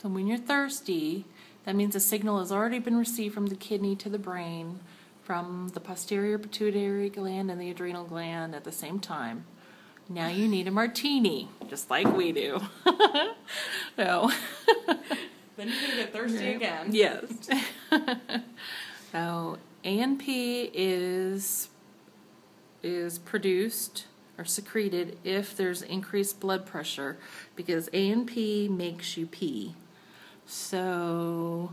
So when you're thirsty, that means a signal has already been received from the kidney to the brain, from the posterior pituitary gland and the adrenal gland at the same time. Now you need a martini, just like we do. So, then you're going to get thirsty again. Yes. So ANP is produced or secreted if there's increased blood pressure, because ANP makes you pee. So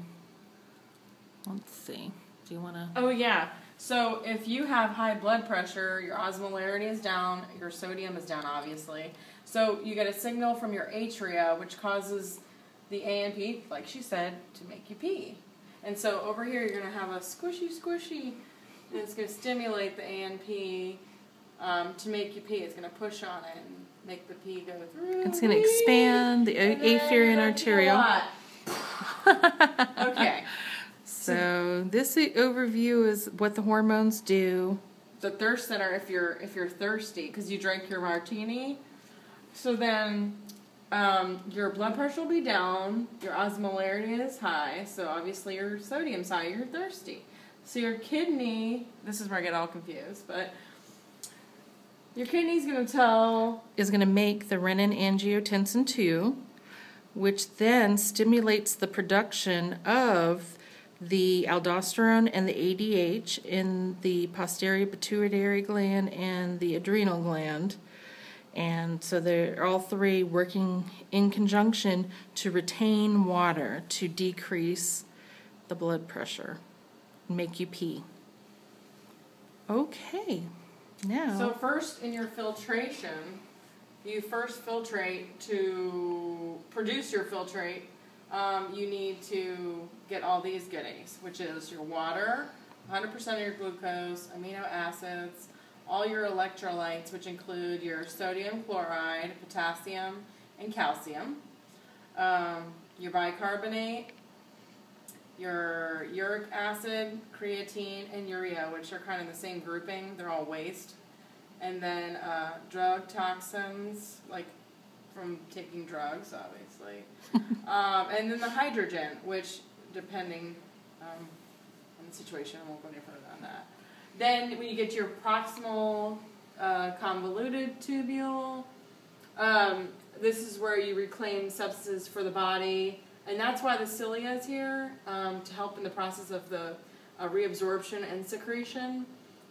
let's see. Do you want to? Oh yeah. So if you have high blood pressure, your osmolarity is down, your sodium is down, obviously. So you get a signal from your atria, which causes the ANP, like she said, to make you pee. And so over here, you're going to have a squishy, and it's going to stimulate the ANP to make you pee. It's going to push on it and make the pee go through. It's going to expand the afferent arteriole. Okay. So this overview is what the hormones do. The thirst center, if you're thirsty because you drank your martini, so then your blood pressure will be down, your osmolarity is high, so obviously your sodium's high, you're thirsty. So your kidney, this is where I get all confused, but your kidney's going to make the renin-angiotensin 2, which then stimulates the production of the aldosterone and the ADH in the posterior pituitary gland and the adrenal gland. And so they're all three working in conjunction to retain water, to decrease the blood pressure, make you pee. Okay, now. So first in your filtration, you first filtrate to produce your filtrate. You need to get all these goodies, which is your water, 100% of your glucose, amino acids, all your electrolytes, which include your sodium chloride, potassium, and calcium, your bicarbonate, your uric acid, creatine, and urea, which are kind of the same grouping. They're all waste. And then drug toxins, like from taking drugs, obviously. And then the hydrogen, which, depending on the situation, I won't go any further on that. Then when you get your proximal convoluted tubule, this is where you reclaim substances for the body. And that's why the cilia is here, to help in the process of the reabsorption and secretion.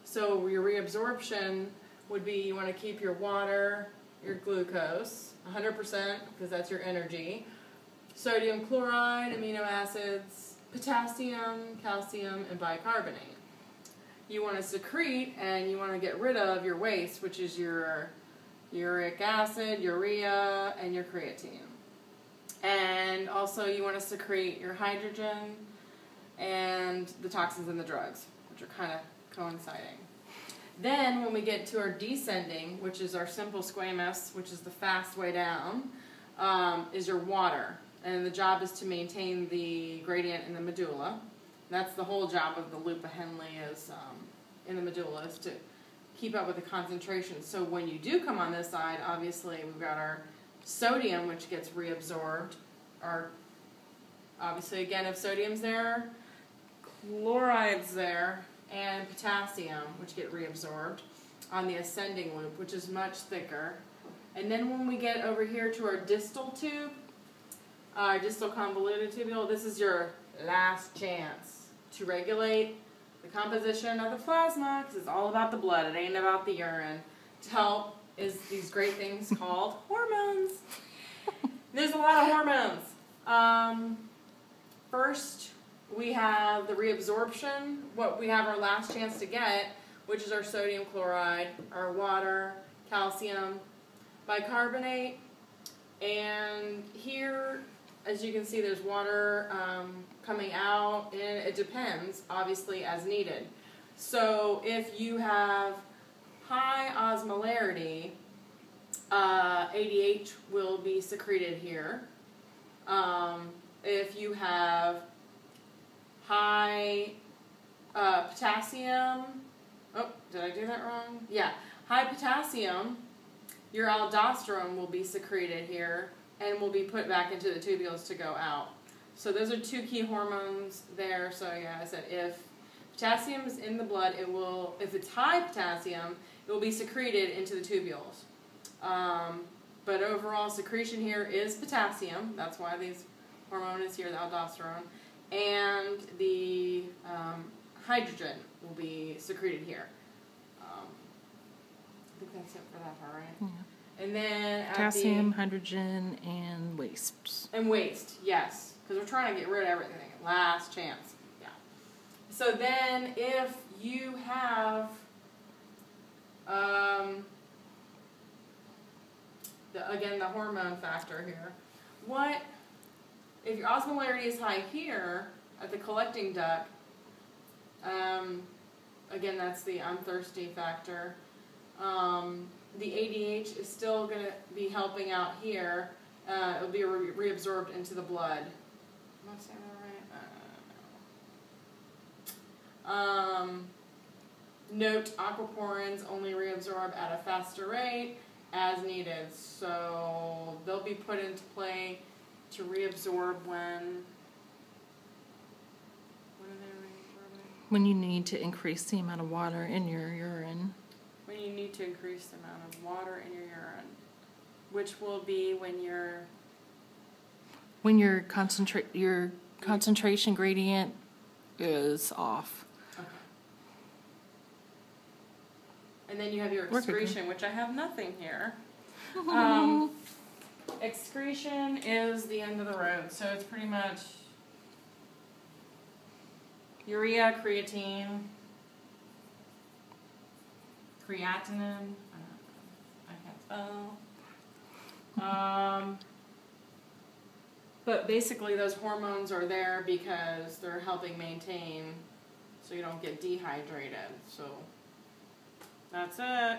So your reabsorption would be, you want to keep your water, your glucose, 100%, because that's your energy, sodium chloride, amino acids, potassium, calcium, and bicarbonate. You want to secrete, and you want to get rid of your waste, which is your uric acid, urea, and your creatine. And also you want to secrete your hydrogen and the toxins and the drugs, which are kind of coinciding. Then when we get to our descending, which is our simple squamous, which is the fast way down, is your water. And the job is to maintain the gradient in the medulla. That's the whole job of the loop of Henle is in the medulla, is to keep up with the concentration. So when you do come on this side, obviously we've got our sodium, which gets reabsorbed. Obviously, again, if sodium's there, chloride's there, and potassium, which get reabsorbed on the ascending loop, which is much thicker. And then when we get over here to our distal tube, distal convoluted tubule, this is your last chance to regulate the composition of the plasma, because it's all about the blood, it ain't about the urine, to help is these great things called hormones. There's a lot of hormones. First, we have the reabsorption, what we have our last chance to get, which is our sodium chloride, our water, calcium, bicarbonate, and here, as you can see, there's water coming out, and it depends, obviously, as needed. So if you have high osmolarity, ADH will be secreted here. If you have high potassium, oh, did I do that wrong? Yeah, high potassium, your aldosterone will be secreted here, and will be put back into the tubules to go out. So those are two key hormones there. So yeah, I said if potassium is in the blood, it will, if it's high potassium, it will be secreted into the tubules. But overall secretion here is potassium. That's why these hormone is here, the aldosterone. And the hydrogen will be secreted here. I think that's it for that part, right? Yeah. And then at Potassium, hydrogen, and waste. and waste, yes. Because we're trying to get rid of everything. Last chance. Yeah. So then if you have again the hormone factor here, what if your osmolarity is high here at the collecting duct, again that's the I'm thirsty factor, the ADH is still going to be helping out here. It'll be reabsorbed into the blood. Am I saying that right? Note, aquaporins only reabsorb at a faster rate as needed. So they'll be put into play to reabsorb when are they reabsorbing? When you need to increase the amount of water in your urine. When you need to increase the amount of water in your urine, which will be when you're... When your concentration gradient is off. Okay. And then you have your excretion, which I have nothing here. Excretion is the end of the road, so it's pretty much urea, creatine, creatinine, I can't spell. But basically those hormones are there because they're helping maintain so you don't get dehydrated. So that's it.